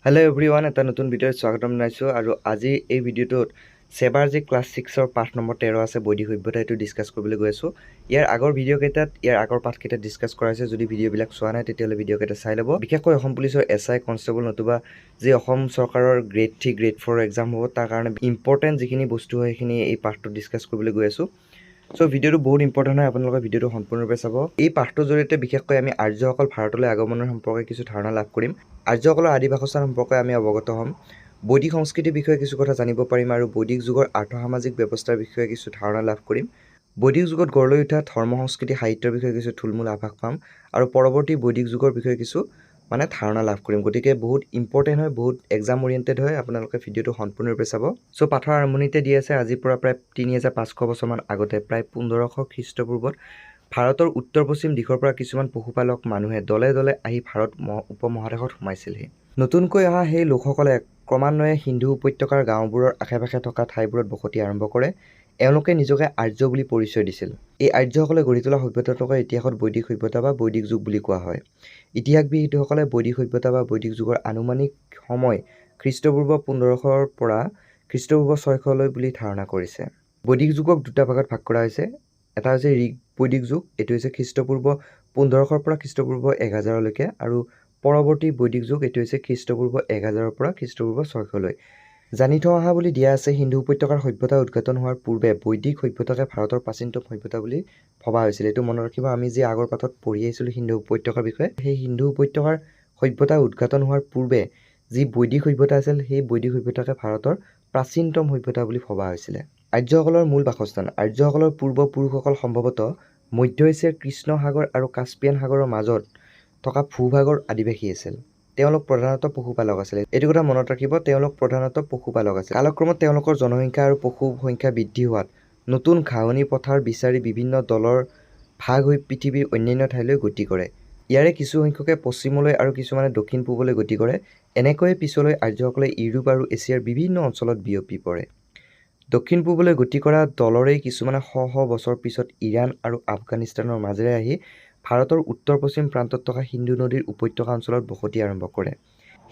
Hello everyone, এটা নতুন ভিডিঅ'ত স্বাগতম জনাইছোঁ আৰু আজি এই ভিডিঅ'টোত সেবাৰ যে ক্লাছ 6ৰ পাঠ নম্বৰ 13 আছে বৈদিক সভ্যতা এটো ডিসকাস কৰিবলৈ গৈ আছোঁ। ইয়াৰ আগৰ ভিডিঅ' কেইটাত ইয়াৰ আগৰ পাঠ কেইটা ডিসকাস কৰা হৈছে। যদি ভিডিঅ'বিলাক চোৱা নাই তেতিয়াহ'লে ভিডিঅ' কেইটা চাই ল'ব। বিশেষকৈ অসম পুলিচৰ এসআই কনষ্টেবল নতুবা যে অসম চৰকাৰৰ গ্ৰেড 3 গ্ৰেড 4 এক্সাম হ'ব তাৰ কাৰণে ইম্পৰ্টেন্ট যিখিনি বস্তু হয় সেইখিনি এই পাঠটো ডিসকাস কৰিবলৈ গৈ আছোঁ। সো ভিডিঅ'টো বহুত ইম্পৰ্টেন্ট হয়, আপোনালোকে ভিডিঅ'টো সম্পূৰ্ণৰূপে চাব। এই পাঠটোৰ জৰিয়তে বিশেষকৈ আমি আৰ্যসকল ভাৰতলৈ আগমনৰ সম্পৰ্কে কিছু ধাৰণা লাভ কৰিম। আৰ্যসকলৰ আদি বাসস্থান সম্পৰ্কে আমি অৱগত হ'ম। বৈদিক সংস্কৃতিৰ বিষয়ে কিছু কথা জানিব পাৰিম আৰু বৈদিক যুগৰ আৰ্থ-সামাজিক ব্যৱস্থাৰ বিষয়ে কিছু ধাৰণা লাভ কৰিম। বৈদিক যুগত গঢ় লৈ উঠা ধৰ্ম সংস্কৃতি সাহিত্যৰ বিষয়ে কিছু থুলমূল আভাস পাম আৰু পৰৱৰ্তী বৈদিক যুগৰ বিষয়ে কিছু ধাৰণা লাভ কৰিম। গতিকে বহুত ইম্পৰ্টেন্ট হয়, বহুত এক্সাম ওৰিয়েণ্টেড হয়। আপোনালোকে ভিডিঅ'টো সম্পূৰ্ণৰূপে চাব। সো পাঠৰ আৰম্ভণিতে দি আছে আজিৰ পৰা প্ৰায় 3500 বছৰমান আগতে প্ৰায় 1500 খ্ৰীষ্টপূৰ্বত ভাৰতৰ উত্তৰ পশ্চিম দিশৰ পৰা কিছুমান পশুপালক মানুহে দলে দলে আহি ভাৰত উপমহাদেশত সোমাইছিলহি। নতুনকৈ অহা সেই লোকসকলে ক্ৰমান্বয়ে সিন্ধু উপত্যকাৰ গাঁওবোৰৰ আশে-পাশে থকা ঠাইবোৰত বসতি আৰম্ভ কৰে। এওঁলোকে নিজকে আৰ্য বুলি পৰিচয় দিছিল। এই আৰ্যসকলে গঢ়ি তোলা সভ্যতাটোকে ইতিহাসত বৈদিক সভ্যতা বা বৈদিক যুগ বুলি কোৱা হয়। ইতিহাসবিদসকলে বৈদিক সভ্যতা বা বৈদিক যুগৰ আনুমানিক সময় খ্ৰীষ্টপূৰ্ব 1500ৰ পৰা খ্ৰীষ্টপূৰ্ব 600লৈ বুলি ধাৰণা কৰিছে। বৈদিক যুগক দুটা ভাগত ভাগ কৰা হৈছে। এটা হৈছে ঋগ বৈদিক যুগ, এইটো হৈছে খ্ৰীষ্টপূৰ্ব 1500ৰ পৰা খ্ৰীষ্টপূৰ্ব 1000লৈকে, আৰু পৰৱৰ্তী বৈদিক যুগ এইটো হৈছে খ্ৰীষ্টপূৰ্ব 1000ৰ পৰা খ্ৰীষ্টপূৰ্ব 600লৈ। জানি থোৱা অহা বুলি দিয়া আছে সিন্ধু উপত্যকাৰ সভ্যতা উদ্ঘাটন হোৱাৰ পূৰ্বে বৈদিক সভ্যতাকে ভাৰতৰ প্ৰাচীনতম সভ্যতা বুলি ভবা হৈছিল। এইটো মনত ৰাখিব, আমি যে আগৰ পাঠত পঢ়ি আহিছিলোঁ সিন্ধু উপত্যকাৰ বিষয়ে, সেই সিন্ধু উপত্যকাৰ সভ্যতা উদ্ঘাটন হোৱাৰ পূৰ্বে যি বৈদিক সভ্যতা আছিল সেই বৈদিক সভ্যতাকে ভাৰতৰ প্ৰাচীনতম সভ্যতা বুলি ভবা হৈছিলে। আৰ্যসকলৰ মূল বাসস্থান। আৰ্যসকলৰ পূৰ্বপুৰুষসকল সম্ভৱতঃ মধ্য এছিয়াৰ কৃষ্ণ সাগৰ আৰু কাস্পিয়ান সাগৰৰ মাজত থকা ভূভাগৰ আদিবাসী আছিল। তেওঁলোক প্ৰধানতঃ পশুপালক আছিল। এইটো কথা মনত ৰাখিব, তেওঁলোক প্ৰধানতঃ পশুপালক আছিল। কালক্ৰমত তেওঁলোকৰ জনসংখ্যা আৰু পশু সংখ্যা বৃদ্ধি হোৱাত নতুন ঘাঁহনি পথাৰ বিচাৰি বিভিন্ন দলৰ ভাগ হৈ পৃথিৱীৰ অন্যান্য ঠাইলৈ গতি কৰে। ইয়াৰে কিছু সংখ্যকে পশ্চিমলৈ আৰু কিছুমানে দক্ষিণ পূবলৈ গতি কৰে। এনেকৈয়ে পিছলৈ আৰ্যসকলে ইউৰোপ আৰু এছিয়াৰ বিভিন্ন অঞ্চলত বিয়পি পৰে। দক্ষিণ পূবলৈ গতি কৰা দলৰেই কিছুমানে শ বছৰ পিছত ইৰাণ আৰু আফগানিস্তানৰ মাজেৰে আহি ভাৰতৰ উত্তৰ পশ্চিম প্ৰান্তত থকা সিন্ধু নদীৰ উপত্যকা অঞ্চলত বসতি আৰম্ভ কৰে।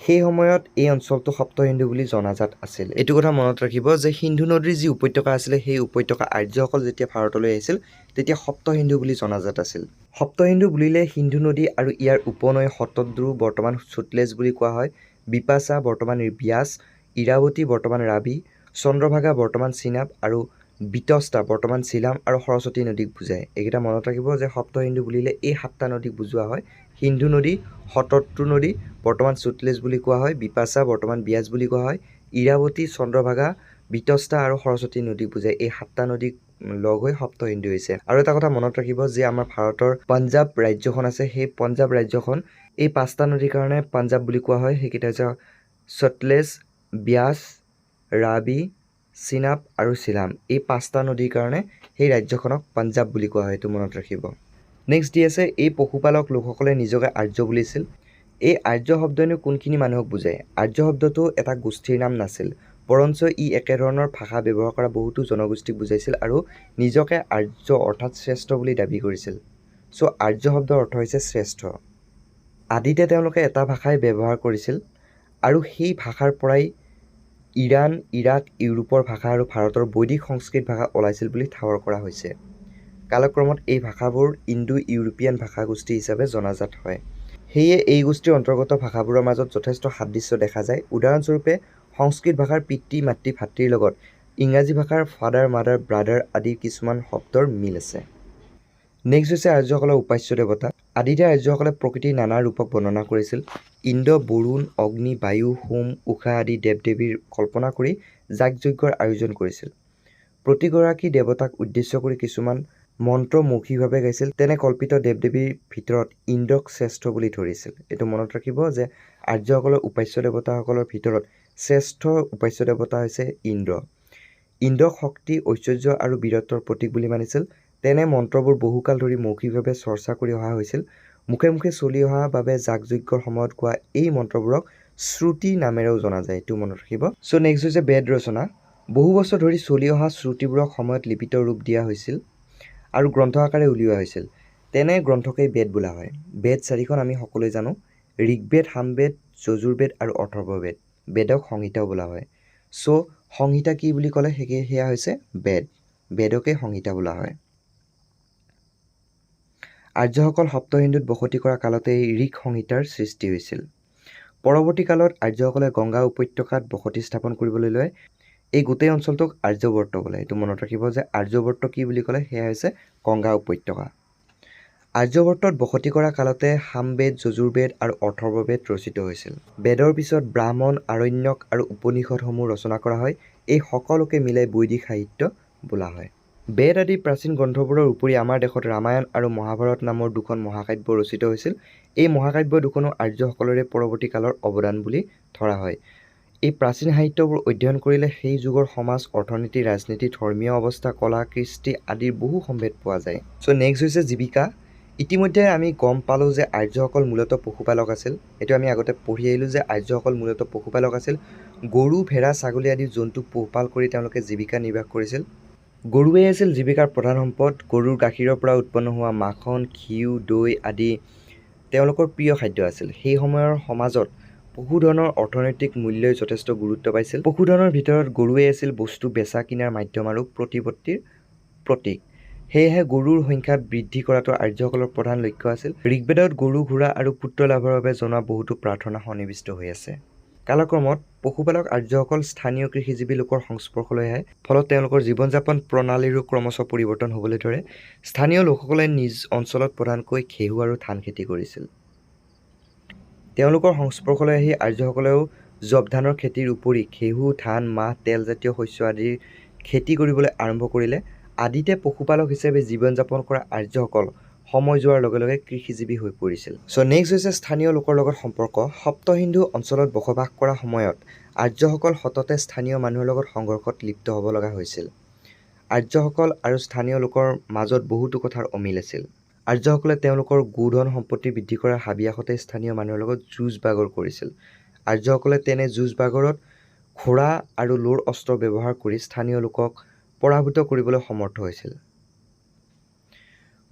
সেই সময়ত এই অঞ্চলটো সপ্ত সিন্ধু বুলি জনাজাত আছিল। এইটো কথা মনত ৰাখিব যে সিন্ধু নদীৰ যি উপত্যকা আছিলে সেই উপত্যকা আৰ্যসকল যেতিয়া ভাৰতলৈ আহিছিল তেতিয়া সপ্ত সিন্ধু বুলি জনাজাত আছিল। সপ্ত সিন্ধু বুলিলে সিন্ধু নদী আৰু ইয়াৰ উপনৈ শতদ্ৰু বৰ্তমান সুতলেজ বুলি কোৱা হয়, বিপাশা বৰ্তমান ব্যাস, ইৰাৱতী বৰ্তমান ৰাবি, চন্দ্ৰভাগা বৰ্তমান চিনাব আৰু বিতস্তা বৰ্তমান চিলাম আৰু সৰস্বতী নদীক বুজায়। এইকেইটা মনত ৰাখিব যে সপ্ত সিন্ধু বুলিলে এই 7টা নদীক বুজোৱা হয়। সিন্ধু নদী, শতদ্ৰু নদী বৰ্তমান সুতলেজ বুলি কোৱা হয়, বিপাশা বৰ্তমান ব্যাস বুলি কোৱা হয়, ইৰাৱতী, চন্দ্ৰভাগা, বিতস্তা আৰু সৰস্বতী নদীক বুজায়। এই 7টা নদীক লগ হৈ সপ্ত সিন্ধু হৈছে। আৰু এটা কথা মনত ৰাখিব যে আমাৰ ভাৰতৰ পাঞ্জাৱ ৰাজ্যখন আছে, সেই পাঞ্জাৱ ৰাজ্যখন এই 5টা নদীৰ কাৰণে পাঞ্জাৱ বুলি কোৱা হয়। সেইকেইটা হৈছে সতলেজ, ব্যাস, ৰাবি, চিনাব আৰু চিলাম। এই 5টা নদীৰ কাৰণে সেই ৰাজ্যখনক পাঞ্জাৱ বুলি কোৱা হয়, এইটো মনত ৰাখিব। নেক্সট দি আছে এই পশুপালক লোকসকলে নিজকে আৰ্য বুলিছিল। এই আৰ্য শব্দইনো কোনখিনি মানুহক বুজায়? আৰ্য শব্দটো এটা গোষ্ঠীৰ নাম নাছিল, বৰঞ্চ ই একেধৰণৰ ভাষা ব্যৱহাৰ কৰা বহুতো জনগোষ্ঠীক বুজাইছিল আৰু নিজকে আৰ্য অৰ্থাৎ শ্ৰেষ্ঠ বুলি দাবী কৰিছিল। চ' আৰ্য শব্দৰ অৰ্থ হৈছে শ্ৰেষ্ঠ। আদিতে তেওঁলোকে এটা ভাষাই ব্যৱহাৰ কৰিছিল আৰু সেই ভাষাৰ পৰাই ইৰাণ, ইৰাক, ইউৰোপৰ ভাষা আৰু ভাৰতৰ বৈদিক সংস্কৃত ভাষা ওলাইছিল বুলি ঠাৱৰ কৰা হৈছে। কালক্ৰমত এই ভাষাবোৰ ইণ্ডো ইউৰোপীয়ান ভাষা গোষ্ঠী হিচাপে জনাজাত হয়। সেয়ে এই গোষ্ঠীৰ অন্তৰ্গত ভাষাবোৰৰ মাজত যথেষ্ট সাদৃশ্য দেখা যায়। উদাহৰণস্বৰূপে সংস্কৃত ভাষাৰ পিতৃ মাতৃ ভাতৃৰ লগত ইংৰাজী ভাষাৰ ফাদাৰ মাদাৰ ব্ৰাদাৰ আদিৰ কিছুমান শব্দৰ মিল আছে। নেক্সট হৈছে আৰ্যসকলৰ উপাস্য দেৱতা। আদিতে আৰ্যসকলে প্ৰকৃতিৰ নানা ৰূপক বৰ্ণনা কৰিছিল। ইন্দ্ৰ, বৰুণ, অগ্নি, বায়ু, সোম, উষা আদি দেৱ দেৱীৰ কল্পনা কৰি যাগ-যজ্ঞৰ আয়োজন কৰিছিল। প্ৰতিগৰাকী দেৱতাক উদ্দেশ্য কৰি কিছুমান মন্ত্ৰ মৌখিকভাৱে গাইছিল। তেনে কল্পিত দেৱ দেৱীৰ ভিতৰত ইন্দ্ৰক শ্ৰেষ্ঠ বুলি ধৰিছিল। এইটো মনত ৰাখিব যে আৰ্যসকলৰ উপাস্য দেৱতাসকলৰ ভিতৰত শ্ৰেষ্ঠ উপাস্য দেৱতা হৈছে ইন্দ্ৰ। ইন্দ্ৰক শক্তি, ঐশ্বৰ্য আৰু বীৰত্বৰ প্ৰতীক বুলি মানিছিল। তেনে মন্ত্ৰবোৰ বহুকাল ধৰি মৌখিকভাৱে চৰ্চা কৰি অহা হৈছিল। মুখে মুখে চলি অহা বাবে যাগ-যজ্ঞৰ সময়ত কোৱা এই মন্ত্ৰবোৰক শ্ৰুতি নামেৰেও জনা যায়, এইটো মনত ৰাখিব। চ' নেক্সট হৈছে বেদ ৰচনা। বহু বছৰ ধৰি চলি অহা শ্ৰুতিবোৰক সময়ত লিপিত ৰূপ দিয়া হৈছিল আৰু গ্ৰন্থ আকাৰে উলিওৱা হৈছিল। তেনে গ্ৰন্থকেই বেদ বোলা হয়। বেদ 4খন আমি সকলোৱে জানো, ঋগ্বেদ, সামবেদ, যজুৰ্বেদ আৰু অথৰ্ববেদ। বেদক সংহিতাও বোলা হয়। চ' সংহিতা কি বুলি ক'লে সেয়া হৈছে বেদ। বেদকে সংহিতা বোলা হয়। আৰ্যসকল সপ্ত সিন্ধুত বসতি কৰা কালতে এই ঋক সংহিতাৰ সৃষ্টি হৈছিল। পৰৱৰ্তী কালত আৰ্যসকলে গংগা উপত্যকাত বসতি স্থাপন কৰিবলৈ লয়। এই গোটেই অঞ্চলটোক আৰ্যবৰ্ত বোলে। এইটো মনত ৰাখিব যে আৰ্যবৰ্ত কি বুলি ক'লে সেয়া হৈছে গংগা উপত্যকা। আৰ্যবৰ্তত বসতি কৰা কালতে সামবেদ, যজুৰ্বেদ আৰু অথৰ্ববেদ ৰচিত হৈছিল। বেদৰ পিছত ব্ৰাহ্মণ, আৰণ্যক আৰু উপনিষদসমূহ ৰচনা কৰা হয়। এই সকলোকে মিলাই বৈদিক সাহিত্য বোলা হয়। বেদ আদি প্ৰাচীন গ্ৰন্থবোৰৰ উপৰি আমাৰ দেশত ৰামায়ণ আৰু মহাভাৰত নামৰ দুখন মহাকাব্য ৰচিত হৈছিল। এই মহাকাব্য দুখনো আৰ্যসকলৰে পৰৱৰ্তী কালৰ অৱদান বুলি ধৰা হয়। এই প্ৰাচীন সাহিত্যবোৰ অধ্যয়ন কৰিলে সেই যুগৰ সমাজ, অৰ্থনীতি, ৰাজনীতি, ধৰ্মীয় অৱস্থা, কলা, কৃষ্টি আদিৰ বহু সম্ভেদ পোৱা যায়। চ' নেক্সট হৈছে জীৱিকা। ইতিমধ্যে আমি গম পালোঁ যে আৰ্যসকল মূলতঃ পশুপালক আছিল। এইটো আমি আগতে পঢ়ি আহিলোঁ যে আৰ্যসকল মূলতঃ পশুপালক আছিল। গৰু, ভেড়া, ছাগলী আদি জন্তু পোহপাল কৰি তেওঁলোকে জীৱিকা নিৰ্বাহ কৰিছিল। গৰুৱেই আছিল জীৱিকাৰ প্ৰধান সম্পদ। গৰুৰ গাখীৰৰ পৰা উৎপন্ন হোৱা মাখন, ঘিউ, দৈ আদি তেওঁলোকৰ প্ৰিয় খাদ্য আছিল। সেই সময়ৰ সমাজত পশুধনৰ অৰ্থনৈতিক মূল্যই যথেষ্ট গুৰুত্ব পাইছিল। পশুধনৰ ভিতৰত গৰুৱেই আছিল বস্তু বেচা কিনাৰ মাধ্যম আৰু প্ৰতিপত্তিৰ প্ৰতীক। সেয়েহে গৰুৰ সংখ্যা বৃদ্ধি কৰাটো আৰ্যসকলৰ প্ৰধান লক্ষ্য আছিল। ঋগ্বেদত গৰু, ঘোঁৰা আৰু পুত্ৰ লাভৰ বাবে জনোৱা বহুতো প্ৰাৰ্থনা সন্নিৱিষ্ট হৈ আছে। কালক্ৰমত পশুপালক আৰ্যসকল স্থানীয় কৃষিজীৱী লোকৰ সংস্পৰ্শলৈ আহে। ফলত তেওঁলোকৰ জীৱন যাপন প্ৰণালীৰো ক্ৰমশঃ পৰিৱৰ্তন হ'বলৈ ধৰে। স্থানীয় লোকসকলে নিজ অঞ্চলত প্ৰধানকৈ ঘেঁহু আৰু ধান খেতি কৰিছিল। তেওঁলোকৰ সংস্পৰ্শলৈ আহি আৰ্যসকলেও জপ ধানৰ খেতিৰ উপৰি ঘেঁহু, ধান, মাহ, তেলজাতীয় শস্য আদিৰ খেতি কৰিবলৈ আৰম্ভ কৰিলে। আদিতে পশুপালক হিচাপে জীৱন যাপন কৰা আৰ্যসকল সময় যোৱাৰ লগে লগে কৃষিজীৱী হৈ পৰিছিল। চ' নেক্সট হৈছে স্থানীয় লোকৰ লগত সম্পৰ্ক। সপ্ত সিন্ধু অঞ্চলত বসবাস কৰা সময়ত আৰ্যসকল সততে স্থানীয় মানুহৰ লগত সংঘৰ্ষত লিপ্ত হ'ব লগা হৈছিল। আৰ্যসকল আৰু স্থানীয় লোকৰ মাজত বহুতো কথাৰ অমিল আছিল। আৰ্যসকলে তেওঁলোকৰ গোধন সম্পত্তি বৃদ্ধি কৰাৰ হাবিয়াসতে স্থানীয় মানুহৰ লগত যুঁজ বাগৰ কৰিছিল। আৰ্যসকলে তেনে যুঁজ বাগৰত ঘোঁৰা আৰু লোৰ অস্ত্ৰ ব্যৱহাৰ কৰি স্থানীয় লোকক পৰাভূত কৰিবলৈ সমৰ্থ হৈছিল।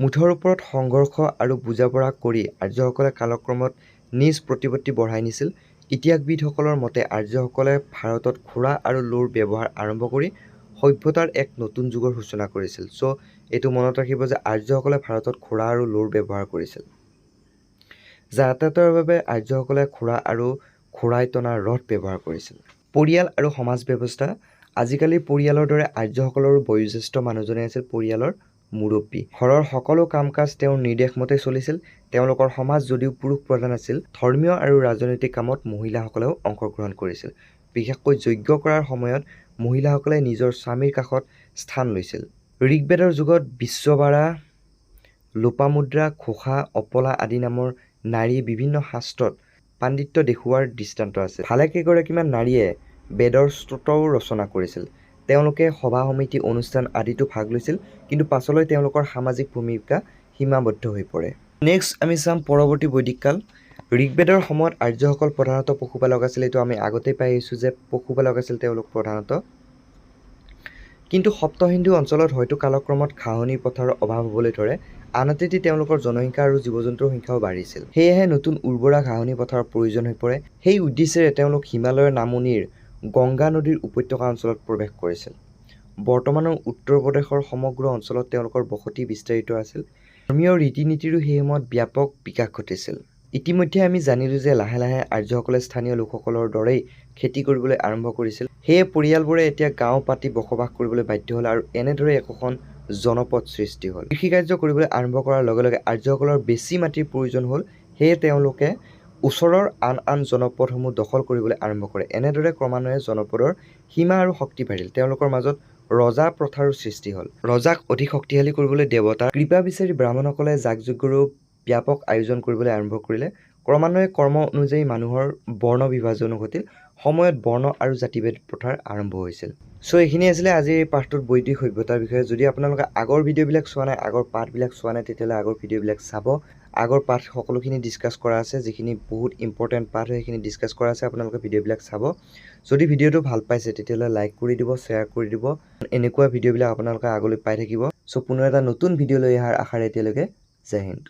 মুঠৰ ওপৰত সংঘৰ্ষ আৰু বুজাপৰা কৰি আৰ্যসকলে কালক্ৰমত নিজ প্ৰতিপত্তি বঢ়াই নিছিল। ইতিহাসবিদসকলৰ মতে আৰ্যসকলে ভাৰতত ঘোঁৰা আৰু লোৰ ব্যৱহাৰ আৰম্ভ কৰি সভ্যতাৰ এক নতুন যুগৰ সূচনা কৰিছিল। চ' এইটো মনত ৰাখিব যে আৰ্যসকলে ভাৰতত ঘোঁৰা আৰু লোৰ ব্যৱহাৰ কৰিছিল। যাতায়াতৰ বাবে আৰ্যসকলে ঘোঁৰা আৰু ঘোঁৰাই টনা ৰথ ব্যৱহাৰ কৰিছিল। পৰিয়াল আৰু সমাজ ব্যৱস্থা। আজিকালিৰ পৰিয়ালৰ দৰে আৰ্যসকলৰো বয়োজ্যেষ্ঠ মানুহজনে আছিল পৰিয়ালৰ মুৰব্বী। ঘৰৰ সকলো কাম কাজ তেওঁৰ নিৰ্দেশ মতে চলিছিল। তেওঁলোকৰ সমাজ যদিও পুৰুষ প্ৰধান আছিল, ধৰ্মীয় আৰু ৰাজনৈতিক কামত মহিলাসকলেও অংশগ্ৰহণ কৰিছিল। বিশেষকৈ যজ্ঞ কৰাৰ সময়ত মহিলাসকলে নিজৰ স্বামীৰ কাষত স্থান লৈছিল। ঋগ্বেদৰ যুগত বিশ্ববাৰা, লোপামুদ্ৰা, ঘোষা, অপলা আদি নামৰ নাৰীয়ে বিভিন্ন শাস্ত্ৰত পাণ্ডিত্য দেখুওৱাৰ দৃষ্টান্ত আছে। ভালেকেইগৰাকীমান নাৰীয়ে বেদৰ স্তোত্ৰও ৰচনা কৰিছিল। তেওঁলোকে সভা সমিতি, অনুষ্ঠান আদিতো ভাগ লৈছিল, কিন্তু পাছলৈ তেওঁলোকৰ সামাজিক ভূমিকা সীমাবদ্ধ হৈ পৰে। নেক্সট আমি চাম পৰৱৰ্তী বৈদিক কাল। ঋগ্বেদৰ সময়ত আৰ্যসকল প্ৰধানতঃ পশুপালক আছিল। এইটো আমি আগতেই পাই আহিছোঁ যে পশুপালক আছিল তেওঁলোক প্ৰধানতঃ। কিন্তু সপ্ত সিন্ধু অঞ্চলত হয়তো কালক্ৰমত ঘাঁহনি পথাৰৰ অভাৱ হ'বলৈ ধৰে। আনহাতে তেওঁলোকৰ জনসংখ্যা আৰু জীৱ জন্তুৰ সংখ্যাও বাঢ়িছিল। সেয়েহে নতুন উৰ্বৰা ঘাঁহনি পথাৰৰ প্ৰয়োজন হৈ পৰে। সেই উদ্দেশ্যেৰে তেওঁলোক হিমালয়ৰ নামনিৰ গংগা নদীৰ উপত্যকা অঞ্চলত প্ৰৱেশ কৰিছিল। বৰ্তমানৰ উত্তৰ প্ৰদেশৰ সমগ্ৰ অঞ্চলত তেওঁলোকৰ বসতি বিস্তাৰিত আছিল। ধৰ্মীয় ৰীতি নীতিৰো সেই সময়ত ব্যাপক বিকাশ ঘটিছিল। ইতিমধ্যে আমি জানিলোঁ যে লাহে লাহে আৰ্যসকলে স্থানীয় লোকসকলৰ দৰেই খেতি কৰিবলৈ আৰম্ভ কৰিছিল। সেয়ে পৰিয়ালবোৰে এতিয়া গাঁও পাতি বসবাস কৰিবলৈ বাধ্য হ'ল আৰু এনেদৰে একোখন জনপদ সৃষ্টি হ'ল। কৃষিকাৰ্য কৰিবলৈ আৰম্ভ কৰাৰ লগে লগে আৰ্যসকলৰ বেছি মাটিৰ প্ৰয়োজন হ'ল। সেয়ে তেওঁলোকে ওচৰৰ আন আন জনপদসমূহ দখল কৰিবলৈ আৰম্ভ কৰে। এনেদৰে ক্ৰমান্বয়ে জনপদৰ সীমা আৰু শক্তি বাঢ়িল। তেওঁলোকৰ মাজত ৰজা প্ৰথাৰো সৃষ্টি হ'ল। ৰজাক অধিক শক্তিশালী কৰিবলৈ দেৱতাৰ কৃপা বিচাৰি ব্ৰাহ্মণসকলে যাগ-যজ্ঞৰো ব্যাপক আয়োজন কৰিবলৈ আৰম্ভ কৰিলে। ক্ৰমান্বয়ে কৰ্ম অনুযায়ী মানুহৰ বৰ্ণ বিভাজনো ঘটিল। সময়ত বৰ্ণ আৰু জাতিভেদ প্ৰথাৰ আৰম্ভ হৈছিল। চ' এইখিনি আছিলে আজিৰ এই পাঠটোত বৈদিক সভ্যতাৰ বিষয়ে। যদি আপোনালোকে আগৰ ভিডিঅ'বিলাক চোৱা নাই, আগৰ পাঠবিলাক চোৱা নাই, তেতিয়াহ'লে আগৰ ভিডিঅ'বিলাক চাব। আগৰ পাঠ সকলোখিনি ডিছকাছ কৰা আছে, যিখিনি বহুত ইম্পৰ্টেণ্ট পাঠ হয় সেইখিনি ডিছকাছ কৰা আছে। আপোনালোকে ভিডিঅ'বিলাক চাব। যদি ভিডিঅ'টো ভাল পাইছে তেতিয়াহ'লে লাইক কৰি দিব, শ্বেয়াৰ কৰি দিব। এনেকুৱা ভিডিঅ'বিলাক আপোনালোকে আগলৈ পাই থাকিব। চ' পুনৰ এটা নতুন ভিডিঅ' লৈ অহাৰ আশাৰে এতিয়ালৈকে জয় হিন্দ।